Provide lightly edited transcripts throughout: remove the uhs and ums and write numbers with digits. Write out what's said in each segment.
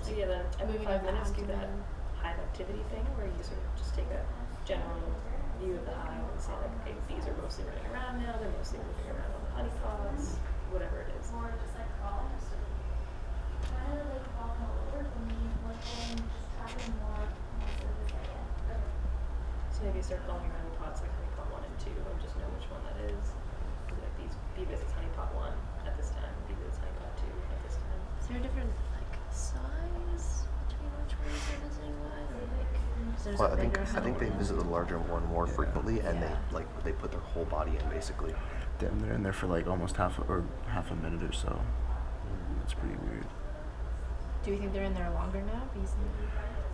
So yeah, then every moving 5 of the minutes do that abdomen. hive activity thing where you sort of just take a general view of the hive and say like, okay, bees are mostly running around now, they're mostly moving around on the honey pods, whatever it is. More just like crawling. Kind of like falling all over for me, more pulling, just tracking more surface area. Okay. So maybe start calling your honey pots like honey pot 1 and 2 and just know which one that is. Like these bee visits honey pot 1 at this time, bee visits honey pot 2 at this time. Is there a different like size between which ones they're visiting what, or like? There's Well, a bigger I think they honey visit the larger one more frequently, and Yeah. they put their whole body in basically. Damn, they're in there for like almost half a minute or so. It's pretty weird. Do you think they're in there longer now? Bees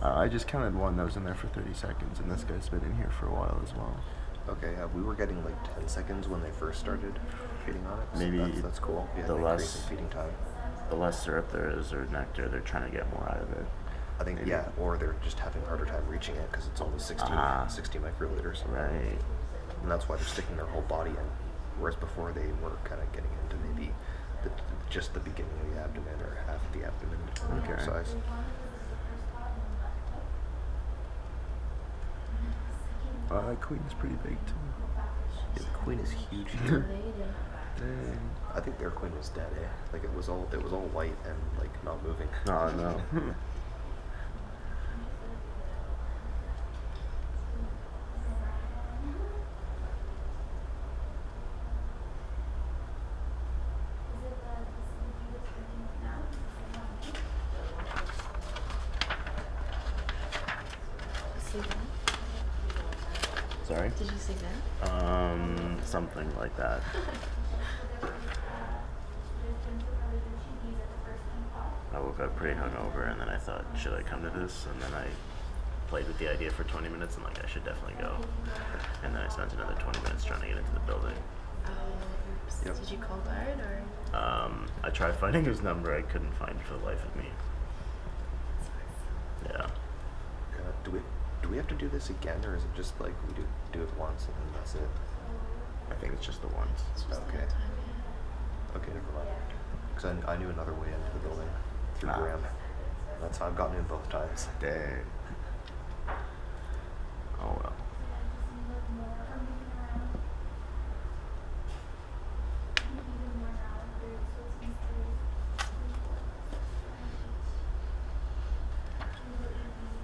I just counted one that was in there for 30 seconds, and this guy's been in here for a while as well. Okay, we were getting like 10 seconds when they first started feeding on it. So Maybe that's cool. Yeah, the increasing less- feeding time. The less syrup there is or nectar, they're trying to get more out of it. I think Maybe. yeah, or they're just having a harder time reaching it because it's only 60 microliters. Right. And that's why they're sticking their whole body in, whereas before they were kind of getting into maybe just the beginning of the abdomen or half of the abdomen Okay. size. Queen is pretty big too. Yeah, the queen is huge here. Dang. I think their queen was dead, eh? Like it was all white and like not moving. Oh no. sleep in? Sorry? Did you sleep in? Something like that. I woke up pretty hungover, and then I thought, should I come to this? And then I played with the idea for 20 minutes, and like, I should definitely go. And then I spent another 20 minutes trying to get into the building. Oh, oops. Yep. Did you call guard or? I tried finding his number, I couldn't find it for the life of me. Yeah. Do we have to do this again, or is it just like we do it once and then that's it? I think it's just the ones. It's just Okay. that time, yeah. Okay, never mind. Because I knew another way into the building through Ah. Graham. That's how I've gotten in both times. Dang. Oh well.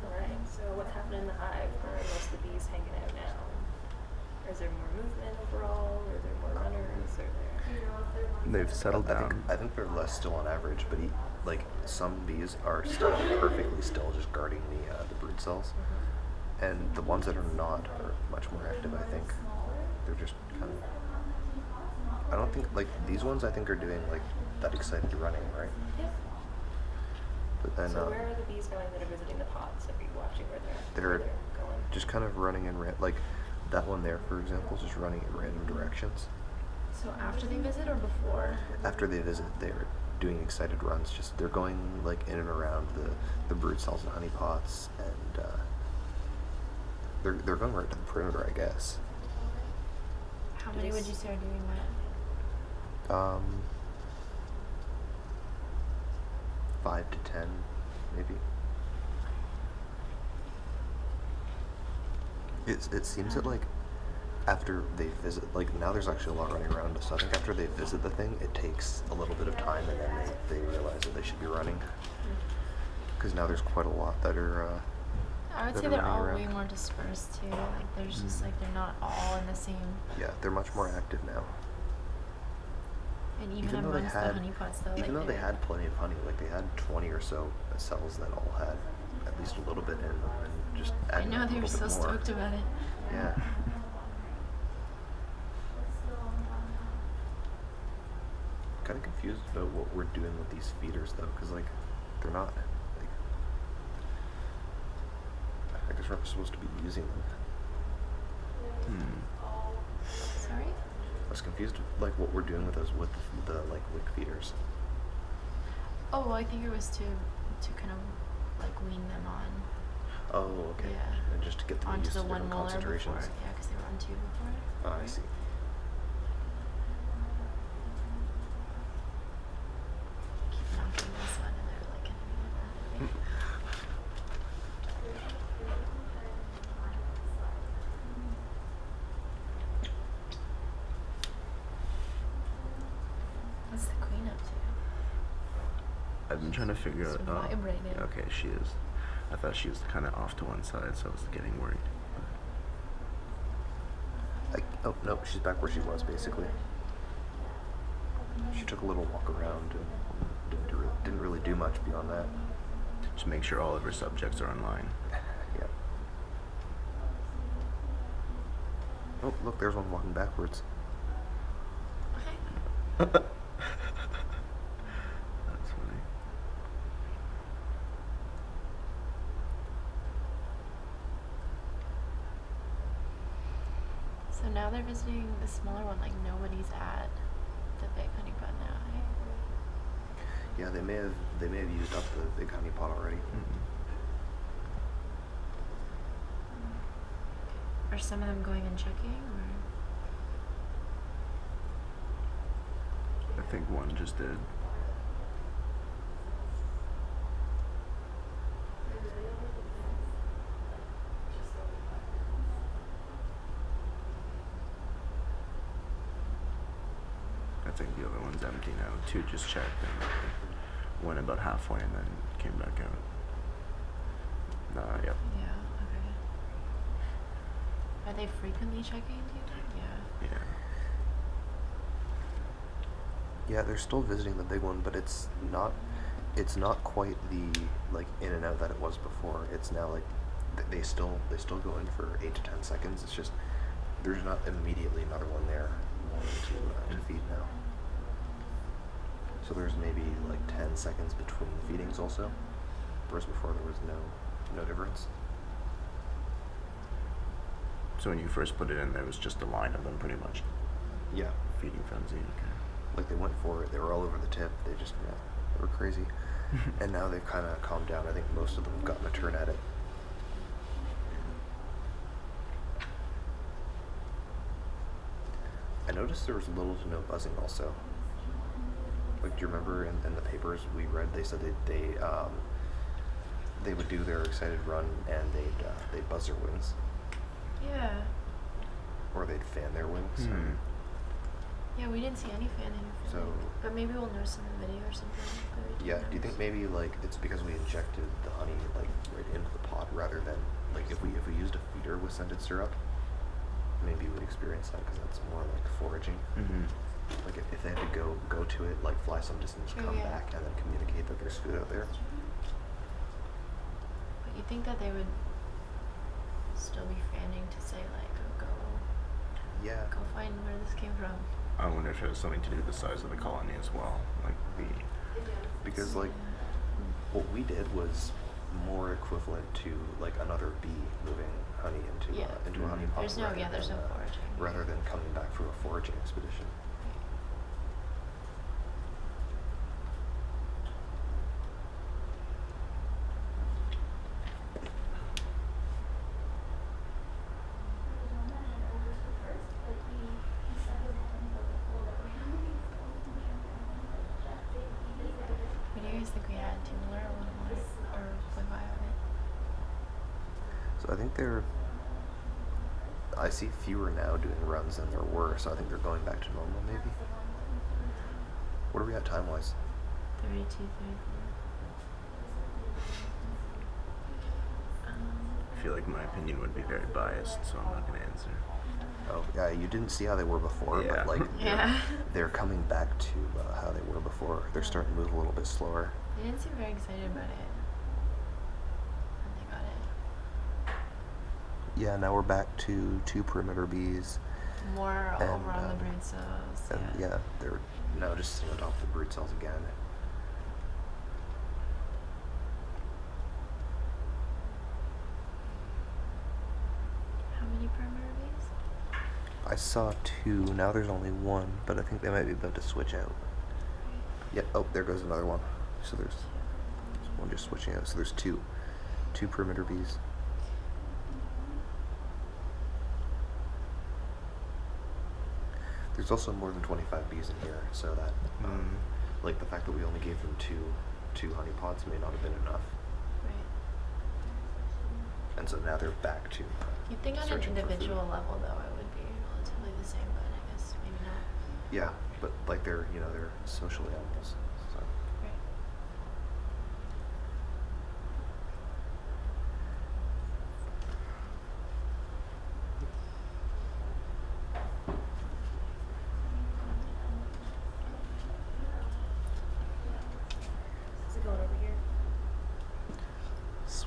Alright, so what's happening in the hive? Where are most of the bees hanging out now? Is there more movement overall? Are there more runners? Are there... They've settled down. I think they're less still on average, but like some bees are still perfectly still, just guarding the brood cells, and the ones that are not are much more active. I think they're just kind of. I don't think like these ones. I think are doing like that excited running, right? Yep. But then So where are the bees going that are visiting the pods? Are you watching where They're they're going? just kind of running in like that one there, for example, just running in random directions. So after they visit or before? After they visit, they're doing excited runs. Just they're going like in and around the brood cells and honey pots, and they're going right to the perimeter, I guess. How many would you say are doing that? 5 to 10, maybe. It seems that like after they visit, like now there's actually a lot running around. So I think after they visit the thing, it takes a little bit of time, and then they realize that they should be running. Because now there's quite a lot that are. I would that say are they're running all around. way more dispersed too. Like there's just like they're not all in the same. Yeah, they're much more active now. And even though they amongst the had, honeypots though, even like though they had plenty of honey, like they had 20 or so cells that all had at least a little bit in them, and just I adding know a they were little so bit more. stoked about it. Yeah. Kind of confused about what we're doing with these feeders though, because like they're not like I guess we're supposed to be using them. Sorry? I was confused like what we're doing with those with the like wick feeders. Oh, well, I think it was to kind of like wean them on Oh, okay. Yeah. And just to get them onto used the to one different molar before. concentrations. Yeah, because they were on two before. Oh, I see. Keep knocking this one, and they're like, I've been trying to figure She's out. vibrating. Okay, she is. I thought she was kind of off to one side, so I was getting worried. Oh no, she's back where she was basically. She took a little walk around and didn't really do much beyond that. Just make sure all of her subjects are online. Yeah. Oh, look, there's one walking backwards. That's funny. So now they're visiting the smaller one, like nobody's at the big honey pot now, eh? Yeah, they may have used up the big honey pot already. Are some of them going and checking, or? I think one just did. I think the other one's empty now. Two just checked and went about halfway and then came back out. Yep. Yeah, okay. Are they frequently checking, do you think? Yeah. Yeah. Yeah, they're still visiting the big one, but it's not quite the like in and out that it was before. It's now like they still go in for 8 to 10 seconds. It's just there's not immediately another one there wanting to feed now. So there's maybe like 10 seconds between feedings also, whereas before there was no difference. So when you first put it in, there was just a line of them, pretty much. Yeah, Feeding frenzy. Okay. like they went for it. They were all over the tip. They were crazy. And now they've kind of calmed down. I think most of them have gotten a turn at it. I noticed there was little to no buzzing also. Like, do you remember in the papers we read, they said they would do their excited run and they'd buzz their wings, Yeah. or they'd fan their wings. Yeah, we didn't see any fanning. So- but maybe we'll notice in the video or something. that we Yeah. didn't Do you think notice. maybe like it's because we injected the honey like right into the pot rather than like if we used a feeder with scented syrup, maybe we'd experience that because that's more like foraging. Like if they had to go to it, like fly some distance, True, come yeah. back, and then communicate that there's food out there. But you think that they would still be fanning to say like, oh, Yeah. go find where this came from? I wonder if it has something to do with the size of the colony as well. Like Because like what we did was more equivalent to like another bee moving honey into Yeah. into a honey pot. There's no rather than, foraging. rather than coming back from a foraging expedition. What do you guys think we had? 2 more or 1 more? Or 0.5 of it? So I think I see fewer now doing runs than there were, so I think they're going back to normal maybe. What are we at time-wise? 32, 34. I feel like my opinion would be very biased, so I'm not going to answer. Oh, yeah, you didn't see how they were before, Yeah. but like Yeah. they're coming back to how they were before. They're starting to move a little bit slower. They didn't seem very excited about it. And they got it. Yeah, now we're back to 2 perimeter bees, More And, over on the brood cells. and yeah, they're now just sitting on top of the brood cells again. How many perimeter bees? I saw 2, now there's only 1, but I think they might be about to switch out. Yep, oh, there goes another one. So there's one just switching out, so there's 2 perimeter bees. There's also more than 25 bees in here, so that, like the fact that we only gave them two honey pots may not have been enough. Right. And so now they're back to You'd think on an searching for food. individual level, though, it would be relatively the same, but I guess maybe not. Yeah, but like they're social animals. So Right.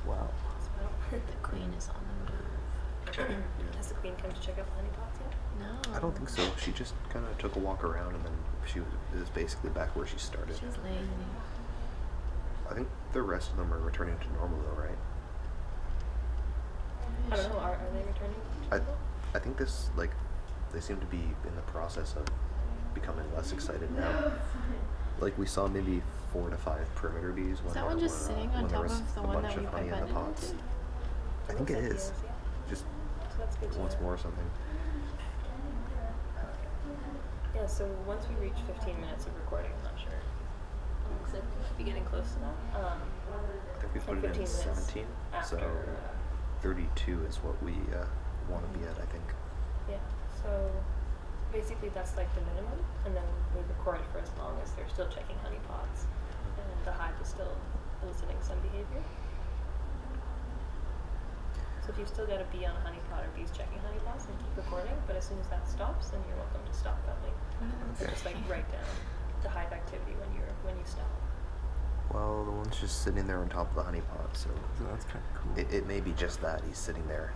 Swell. Smell. The queen is on the move. Has the queen come to check out the honeypots yet? No. I don't think so. She just kind of took a walk around and then is basically back where she started. She's lazy. I think the rest of them are returning to normal though, right? I don't know. Are they returning? I think this, like, they seem to be in the process of becoming less excited now. Like we saw maybe 4 to 5 perimeter bees when Is that there one just were, sitting on when there top was of the a one bunch that we of honey put in the button pots. into? I think it Looks like is. yeah. Just So that's good to once know. more or something. Yeah, so once we reach 15 minutes of recording, I'm not sure. Looks like we might be getting close to that. I think we put like it in 15 minutes 17, so after, 32 is what we want to be at, I think. yeah, so basically that's like the minimum, and then we record for as long as they're still checking honey pots, and the hive is still eliciting some behavior. So if you've still got a bee on a honey pot or bees checking honey pots, then keep recording, but as soon as that stops, then you're welcome to stop filming. So Okay. just like write down the hive activity when you stop. Well, the one's just sitting there on top of the honey pot, so So that's kind of cool. it may be just that he's sitting there